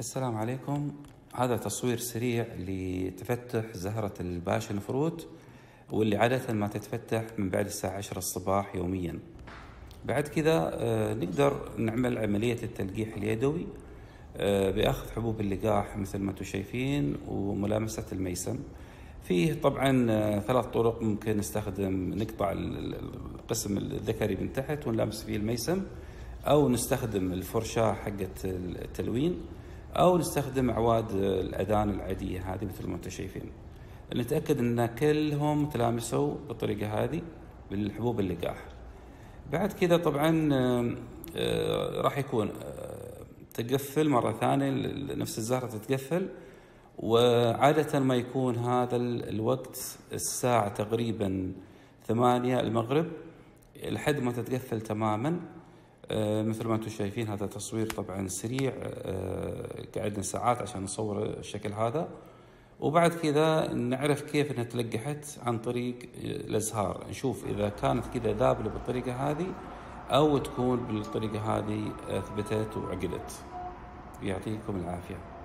السلام عليكم. هذا تصوير سريع لتفتح زهرة الباشن فروت، واللي عادة ما تتفتح من بعد الساعة 10 الصباح يوميا. بعد كذا نقدر نعمل عملية التلقيح اليدوي بأخذ حبوب اللقاح مثل ما انتم شايفين وملامسة الميسم. فيه طبعا 3 طرق ممكن نستخدم: نقطع القسم الذكري من تحت ونلامس فيه الميسم، أو نستخدم الفرشاة حقت التلوين، أو نستخدم أعواد الأذان العادية هذه مثل ما انتم شايفين. نتأكد أن كلهم تلامسوا بالطريقة هذه بالحبوب اللقاح. بعد كذا طبعا راح يكون تقفل مرة ثانية، نفس الزهرة تتقفل، وعادة ما يكون هذا الوقت الساعة تقريبا 8 المغرب لحد ما تتقفل تماما. مثل ما انتم شايفين هذا تصوير طبعا سريع، قعدنا ساعات عشان نصور الشكل هذا. وبعد كذا نعرف كيف انها تلقحت عن طريق الازهار، نشوف اذا كانت كذا ذابله بالطريقه هذه او تكون بالطريقه هذه ثبتت وعقدت. يعطيكم العافيه.